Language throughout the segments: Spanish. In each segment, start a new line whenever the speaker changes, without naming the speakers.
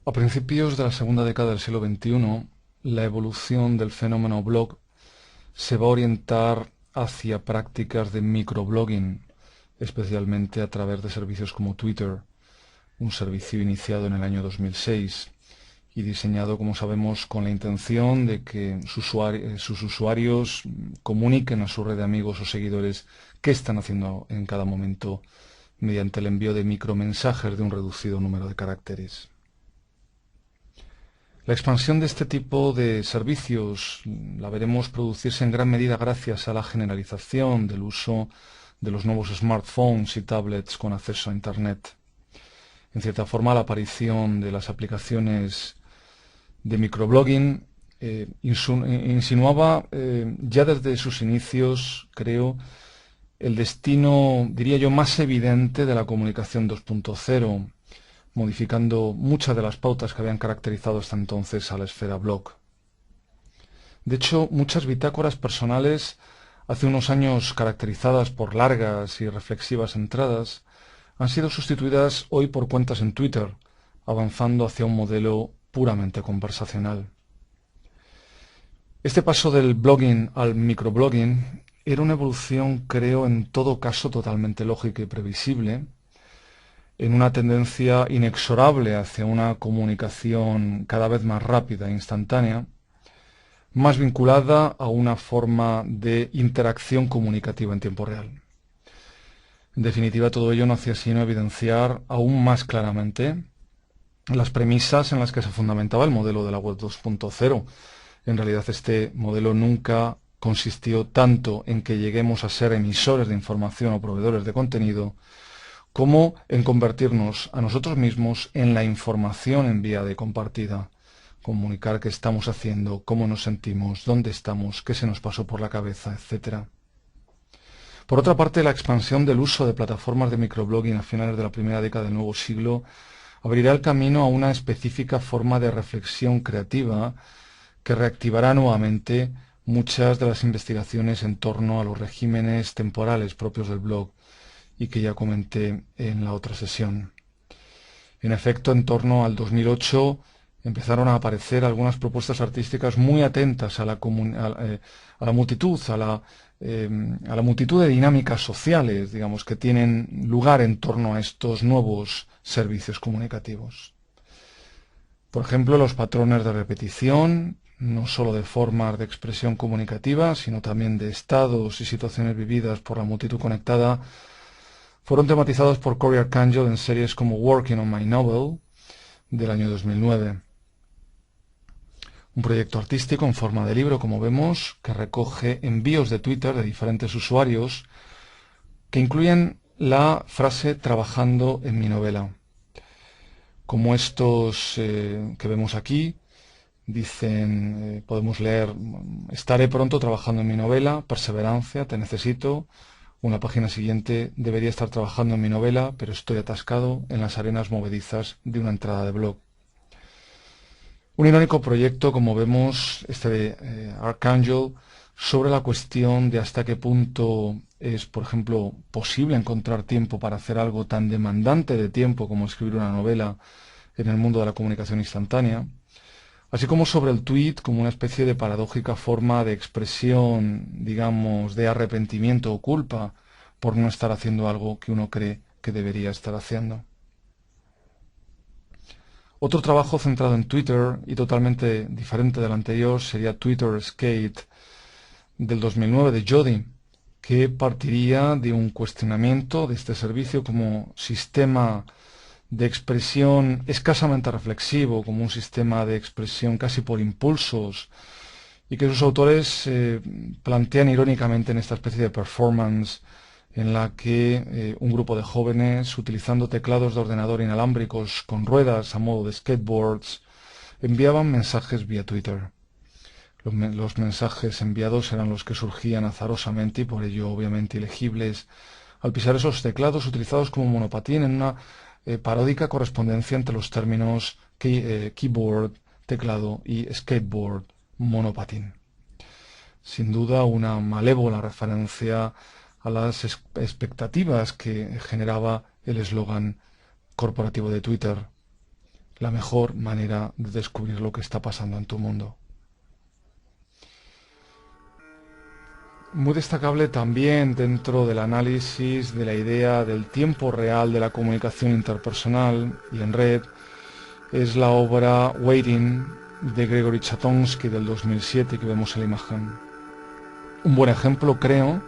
A principios de la segunda década del siglo XXI, la evolución del fenómeno blog se va a orientar hacia prácticas de microblogging, especialmente a través de servicios como Twitter, un servicio iniciado en el año 2006 y diseñado, como sabemos, con la intención de que sus usuarios comuniquen a su red de amigos o seguidores qué están haciendo en cada momento mediante el envío de micromensajes de un reducido número de caracteres. La expansión de este tipo de servicios la veremos producirse en gran medida gracias a la generalización del uso de los nuevos smartphones y tablets con acceso a Internet. En cierta forma, la aparición de las aplicaciones de microblogging insinuaba ya desde sus inicios, creo, el destino, diría yo, más evidente de la comunicación 2.0, modificando muchas de las pautas que habían caracterizado hasta entonces a la esfera blog. De hecho, muchas bitácoras personales, hace unos años caracterizadas por largas y reflexivas entradas, han sido sustituidas hoy por cuentas en Twitter, avanzando hacia un modelo puramente conversacional. Este paso del blogging al microblogging era una evolución, creo, en todo caso totalmente lógica y previsible, en una tendencia inexorable hacia una comunicación cada vez más rápida e instantánea, más vinculada a una forma de interacción comunicativa en tiempo real. En definitiva, todo ello no hacía sino evidenciar aún más claramente las premisas en las que se fundamentaba el modelo de la web 2.0. En realidad, este modelo nunca consistió tanto en que lleguemos a ser emisores de información o proveedores de contenido, como en convertirnos a nosotros mismos en la información enviada y compartida, comunicar qué estamos haciendo, cómo nos sentimos, dónde estamos, qué se nos pasó por la cabeza, etc. Por otra parte, la expansión del uso de plataformas de microblogging a finales de la primera década del nuevo siglo abrirá el camino a una específica forma de reflexión creativa que reactivará nuevamente muchas de las investigaciones en torno a los regímenes temporales propios del blog y que ya comenté en la otra sesión. En efecto, en torno al 2008 empezaron a aparecer algunas propuestas artísticas muy atentas a la multitud, a la multitud de dinámicas sociales, digamos, que tienen lugar en torno a estos nuevos servicios comunicativos. Por ejemplo, los patrones de repetición, no sólo de formas de expresión comunicativa, sino también de estados y situaciones vividas por la multitud conectada, fueron tematizados por Cory Arcangel en series como Working on My Novel del año 2009. Un proyecto artístico en forma de libro, como vemos, que recoge envíos de Twitter de diferentes usuarios que incluyen la frase "trabajando en mi novela". Como estos que vemos aquí, dicen, podemos leer: "Estaré pronto trabajando en mi novela, perseverancia, te necesito". Una página siguiente: "Debería estar trabajando en mi novela, pero estoy atascado en las arenas movedizas de una entrada de blog". Un irónico proyecto, como vemos, este de Arcangel, sobre la cuestión de hasta qué punto es, por ejemplo, posible encontrar tiempo para hacer algo tan demandante de tiempo como escribir una novela en el mundo de la comunicación instantánea, así como sobre el tweet como una especie de paradójica forma de expresión, digamos, de arrepentimiento o culpa por no estar haciendo algo que uno cree que debería estar haciendo. Otro trabajo centrado en Twitter y totalmente diferente del anterior sería Twitter Skate del 2009 de Jody, que partiría de un cuestionamiento de este servicio como sistema de expresión escasamente reflexivo, como un sistema de expresión casi por impulsos, y que sus autores plantean irónicamente en esta especie de performance en la que un grupo de jóvenes, utilizando teclados de ordenador inalámbricos con ruedas a modo de skateboards, enviaban mensajes vía Twitter. Los mensajes enviados eran los que surgían azarosamente y por ello obviamente ilegibles al pisar esos teclados utilizados como monopatín en una paródica correspondencia entre los términos keyboard, teclado, y skateboard, monopatín. Sin duda una malévola referencia a las expectativas que generaba el eslogan corporativo de Twitter. la mejor manera de descubrir lo que está pasando en tu mundo. Muy destacable también dentro del análisis de la idea del tiempo real de la comunicación interpersonal y en red es la obra Waiting de Gregory Chatonsky del 2007 que vemos en la imagen. Un buen ejemplo, creo,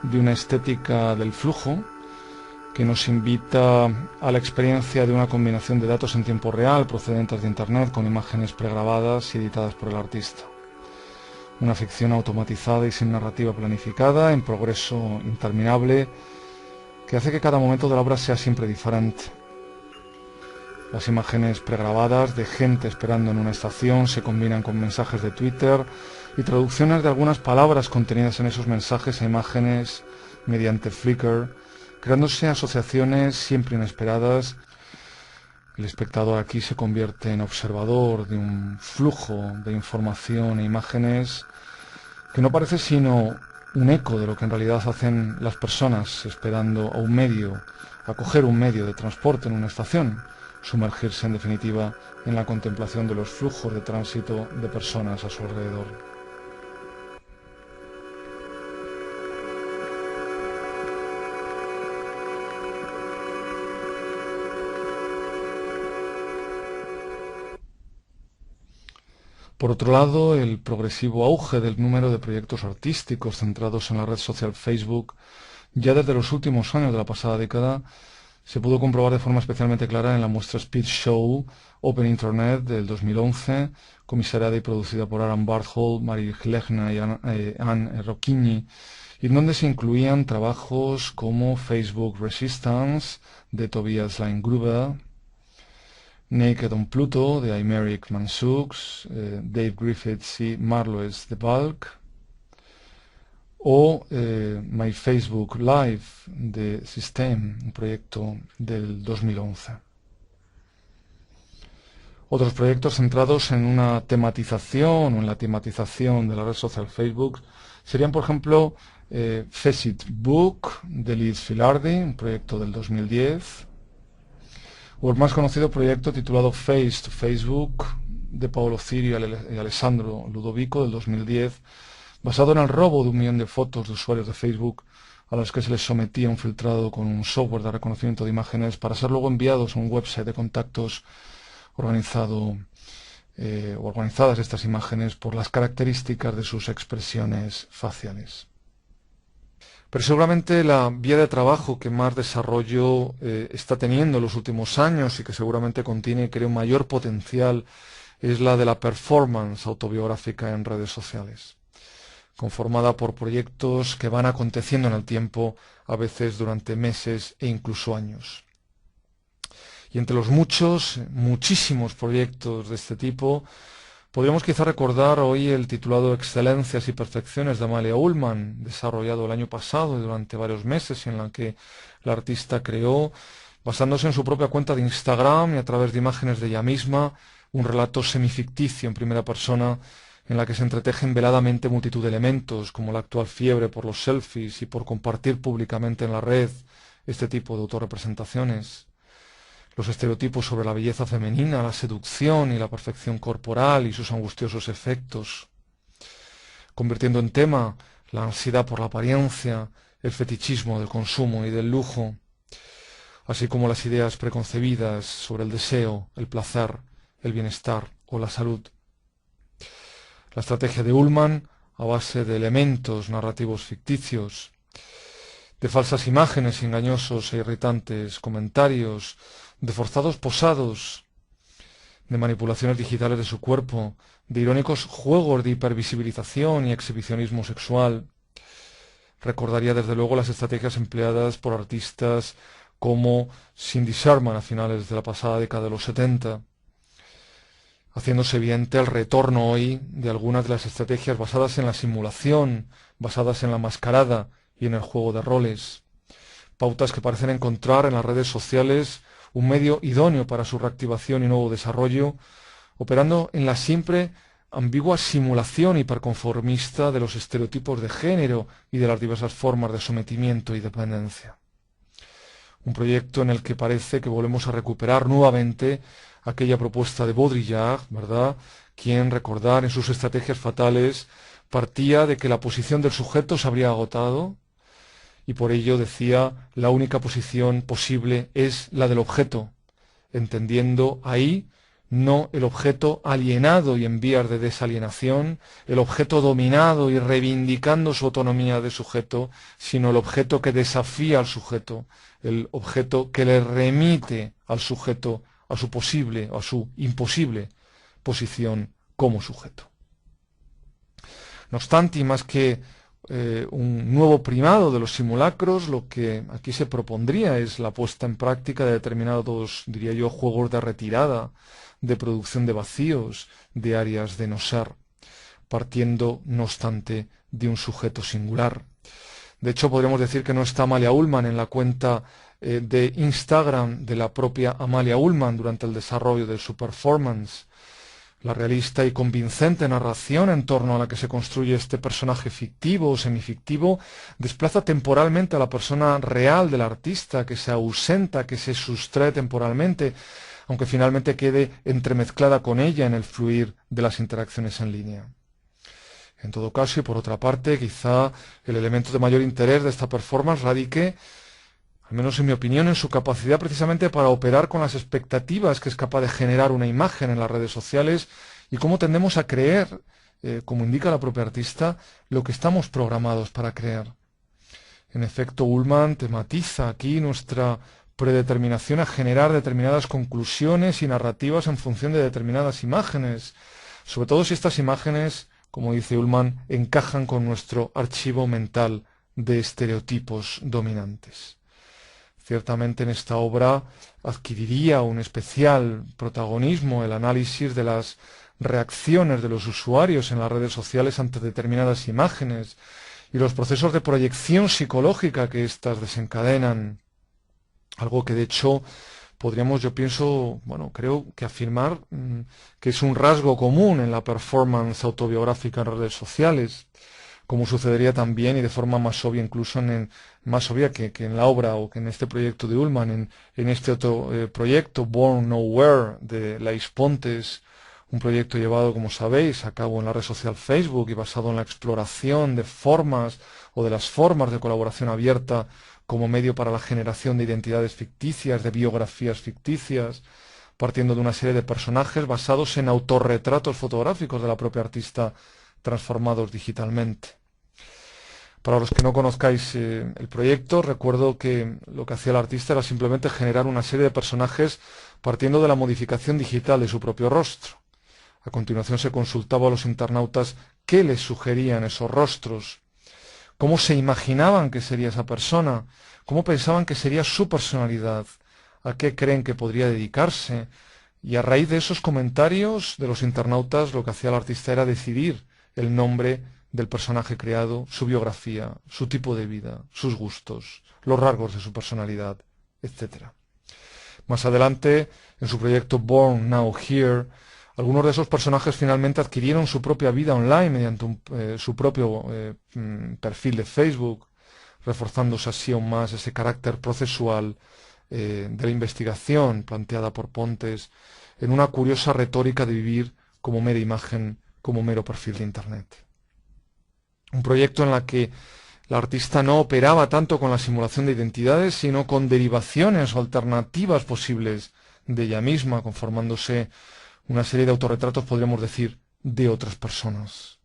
de una estética del flujo que nos invita a la experiencia de una combinación de datos en tiempo real procedentes de Internet con imágenes pregrabadas y editadas por el artista. Una ficción automatizada y sin narrativa planificada, en progreso interminable, que hace que cada momento de la obra sea siempre diferente. Las imágenes pregrabadas de gente esperando en una estación se combinan con mensajes de Twitter y traducciones de algunas palabras contenidas en esos mensajes a imágenes mediante Flickr, creándose asociaciones siempre inesperadas. El espectador aquí se convierte en observador de un flujo de información e imágenes que no parece sino un eco de lo que en realidad hacen las personas esperando a coger un medio de transporte en una estación, sumergirse en definitiva en la contemplación de los flujos de tránsito de personas a su alrededor. Por otro lado, el progresivo auge del número de proyectos artísticos centrados en la red social Facebook, ya desde los últimos años de la pasada década, se pudo comprobar de forma especialmente clara en la muestra Speed Show Open Internet del 2011, comisariada y producida por Aaron Barthold, Mari Glechna y Anne Rocchini, y en donde se incluían trabajos como Facebook Resistance de Tobias Leingruber, Naked on Pluto de Aymeric Mansux, Dave Griffiths y Marloes de Balk, o My Facebook Live de System, un proyecto del 2011. Otros proyectos centrados en una tematización o en la tematización de la red social Facebook serían, por ejemplo, Faceit Book de Liz Filardi, un proyecto del 2010, o el más conocido proyecto titulado Face to Facebook de Paolo Cirio y Alessandro Ludovico del 2010, basado en el robo de 1 millón de fotos de usuarios de Facebook a los que se les sometía un filtrado con un software de reconocimiento de imágenes para ser luego enviados a un website de contactos organizadas estas imágenes por las características de sus expresiones faciales. Pero seguramente la vía de trabajo que más desarrollo está teniendo en los últimos años y que seguramente contiene, creo, mayor potencial es la de la performance autobiográfica en redes sociales, conformada por proyectos que van aconteciendo en el tiempo, a veces durante meses e incluso años. Y entre los muchísimos proyectos de este tipo, podríamos quizá recordar hoy el titulado Excelencias y Perfecciones de Amalia Ullman, desarrollado el año pasado y durante varios meses, en la que la artista creó, basándose en su propia cuenta de Instagram y a través de imágenes de ella misma, un relato semificticio en primera persona en la que se entretejen veladamente multitud de elementos, como la actual fiebre por los selfies y por compartir públicamente en la red este tipo de autorrepresentaciones, los estereotipos sobre la belleza femenina, la seducción y la perfección corporal y sus angustiosos efectos, convirtiendo en tema la ansiedad por la apariencia, el fetichismo del consumo y del lujo, así como las ideas preconcebidas sobre el deseo, el placer, el bienestar o la salud. La estrategia de Ullman, a base de elementos narrativos ficticios, de falsas imágenes, engañosos e irritantes comentarios, de forzados posados, de manipulaciones digitales de su cuerpo, de irónicos juegos de hipervisibilización y exhibicionismo sexual. Recordaría desde luego las estrategias empleadas por artistas como Cindy Sherman a finales de la pasada década de los 70, haciéndose evidente el retorno hoy de algunas de las estrategias basadas en la simulación, basadas en la mascarada y en el juego de roles. Pautas que parecen encontrar en las redes sociales un medio idóneo para su reactivación y nuevo desarrollo, operando en la siempre ambigua simulación hiperconformista de los estereotipos de género y de las diversas formas de sometimiento y dependencia. Un proyecto en el que parece que volvemos a recuperar nuevamente aquella propuesta de Baudrillard, ¿verdad?, quien, recordar, en sus estrategias fatales partía de que la posición del sujeto se habría agotado y por ello decía la única posición posible es la del objeto, entendiendo ahí no el objeto alienado y en vías de desalienación, el objeto dominado y reivindicando su autonomía de sujeto, sino el objeto que desafía al sujeto, el objeto que le remite al sujeto a su posible o a su imposible posición como sujeto. No obstante, y más que un nuevo primado de los simulacros, lo que aquí se propondría es la puesta en práctica de determinados, diría yo, juegos de retirada, de producción de vacíos, de áreas de no ser, partiendo, no obstante, de un sujeto singular. De hecho, podríamos decir que no está Amalia Ullmann en la cuenta de Instagram de la propia Amalia Ullmann durante el desarrollo de su performance. La realista y convincente narración en torno a la que se construye este personaje fictivo o semifictivo desplaza temporalmente a la persona real del artista, que se ausenta, que se sustrae temporalmente, aunque finalmente quede entremezclada con ella en el fluir de las interacciones en línea. En todo caso, y por otra parte, quizá el elemento de mayor interés de esta performance radique, al menos en mi opinión, en su capacidad precisamente para operar con las expectativas que es capaz de generar una imagen en las redes sociales y cómo tendemos a creer, como indica la propia artista, lo que estamos programados para creer. En efecto, Ullmann tematiza aquí nuestra predeterminación a generar determinadas conclusiones y narrativas en función de determinadas imágenes, sobre todo si estas imágenes, como dice Ullmann, encajan con nuestro archivo mental de estereotipos dominantes. Ciertamente en esta obra adquiriría un especial protagonismo el análisis de las reacciones de los usuarios en las redes sociales ante determinadas imágenes y los procesos de proyección psicológica que éstas desencadenan. Algo que de hecho podríamos, yo pienso, creo que afirmar que es un rasgo común en la performance autobiográfica en redes sociales, como sucedería también y de forma más obvia incluso más obvia que en la obra o que en este proyecto de Ullmann, en este otro proyecto, Born Nowhere, de Laís Pontes, un proyecto llevado, como sabéis, a cabo en la red social Facebook y basado en la exploración de formas o de las formas de colaboración abierta como medio para la generación de identidades ficticias, de biografías ficticias, partiendo de una serie de personajes basados en autorretratos fotográficos de la propia artista transformados digitalmente. Para los que no conozcáis el proyecto, recuerdo que lo que hacía el artista era simplemente generar una serie de personajes partiendo de la modificación digital de su propio rostro. A continuación se consultaba a los internautas qué les sugerían esos rostros, cómo se imaginaban que sería esa persona, cómo pensaban que sería su personalidad, a qué creen que podría dedicarse, y a raíz de esos comentarios de los internautas lo que hacía el artista era decidir el nombre del personaje creado, su biografía, su tipo de vida, sus gustos, los rasgos de su personalidad, etc. Más adelante, en su proyecto Born Now Here, algunos de esos personajes finalmente adquirieron su propia vida online mediante su propio perfil de Facebook, reforzándose así aún más ese carácter procesual de la investigación planteada por Pontes en una curiosa retórica de vivir como mera imagen, como mero perfil de Internet. Un proyecto en la que la artista no operaba tanto con la simulación de identidades, sino con derivaciones o alternativas posibles de ella misma, conformándose una serie de autorretratos, podríamos decir, de otras personas.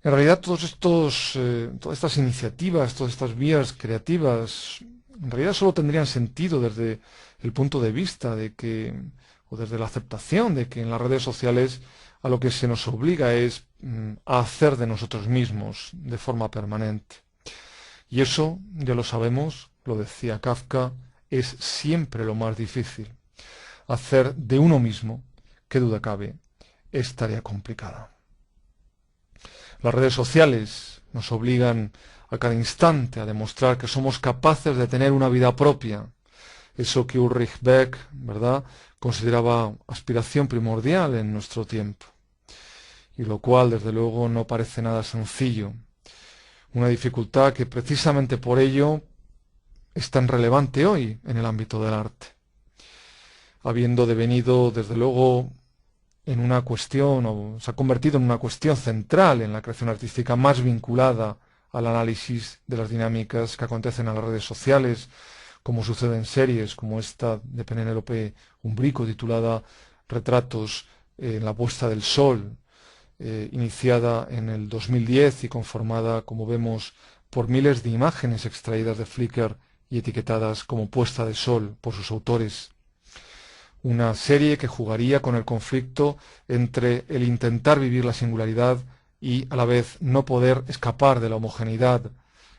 En realidad, todas estas iniciativas, todas estas vías creativas, en realidad solo tendrían sentido desde el punto de vista o desde la aceptación de que en las redes sociales a lo que se nos obliga es a hacer de nosotros mismos de forma permanente. Y eso, ya lo sabemos, lo decía Kafka, es siempre lo más difícil. Hacer de uno mismo, qué duda cabe, es tarea complicada. Las redes sociales nos obligan a cada instante a demostrar que somos capaces de tener una vida propia. Eso que Ulrich Beck, ¿verdad?, consideraba aspiración primordial en nuestro tiempo. Y lo cual, desde luego, no parece nada sencillo. Una dificultad que precisamente por ello es tan relevante hoy en el ámbito del arte. habiendo devenido, desde luego, en una cuestión, o se ha convertido en una cuestión central en la creación artística, más vinculada al análisis de las dinámicas que acontecen en las redes sociales, como sucede en series como esta de Penélope Umbrico, titulada Retratos en la puesta del sol, iniciada en el 2010 y conformada, como vemos, por miles de imágenes extraídas de Flickr y etiquetadas como puesta de sol por sus autores. Una serie que jugaría con el conflicto entre el intentar vivir la singularidad y a la vez no poder escapar de la homogeneidad,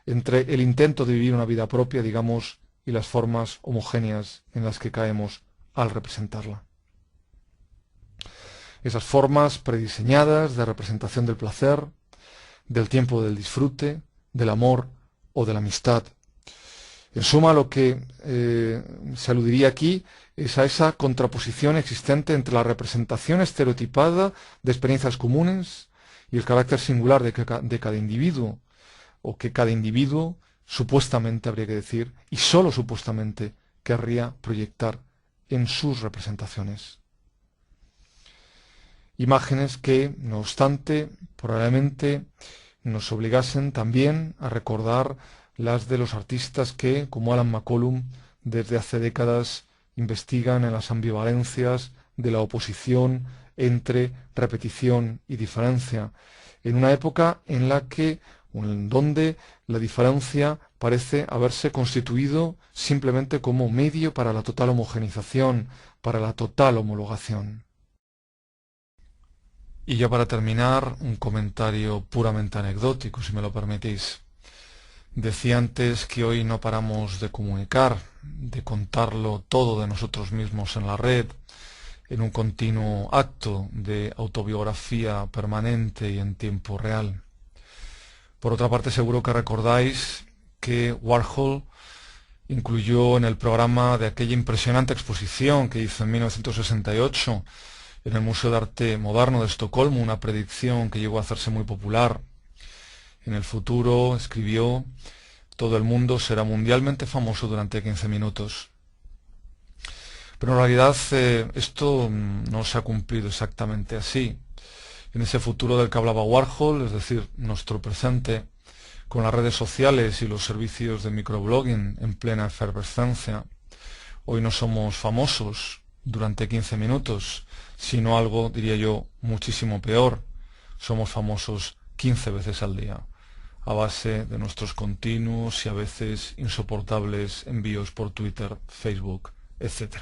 entre el intento de vivir una vida propia, digamos, y las formas homogéneas en las que caemos al representarla. Esas formas prediseñadas de representación del placer, del tiempo del disfrute, del amor o de la amistad. En suma, lo que se aludiría aquí es a esa contraposición existente entre la representación estereotipada de experiencias comunes y el carácter singular de cada individuo, o que cada individuo, supuestamente habría que decir, y sólo supuestamente, querría proyectar en sus representaciones. Imágenes que, no obstante, probablemente nos obligasen también a recordar las de los artistas que, como Alan McCollum, desde hace décadas investigan en las ambivalencias de la oposición entre repetición y diferencia, en una época en la que o en donde la diferencia parece haberse constituido simplemente como medio para la total homogenización, para la total homologación. Y ya para terminar, un comentario puramente anecdótico, si me lo permitís. Decía antes que hoy no paramos de comunicar, de contarlo todo de nosotros mismos en la red, en un continuo acto de autobiografía permanente y en tiempo real. Por otra parte, seguro que recordáis que Warhol incluyó en el programa de aquella impresionante exposición que hizo en 1968 en el Museo de Arte Moderno de Estocolmo una predicción que llegó a hacerse muy popular. En el futuro, escribió, todo el mundo será mundialmente famoso durante 15 minutos. Pero en realidad esto no se ha cumplido exactamente así. En ese futuro del que hablaba Warhol, es decir, nuestro presente, con las redes sociales y los servicios de microblogging en plena efervescencia, hoy no somos famosos durante 15 minutos, sino algo, diría yo, muchísimo peor. Somos famosos 15 veces al día, a base de nuestros continuos y a veces insoportables envíos por Twitter, Facebook, etc.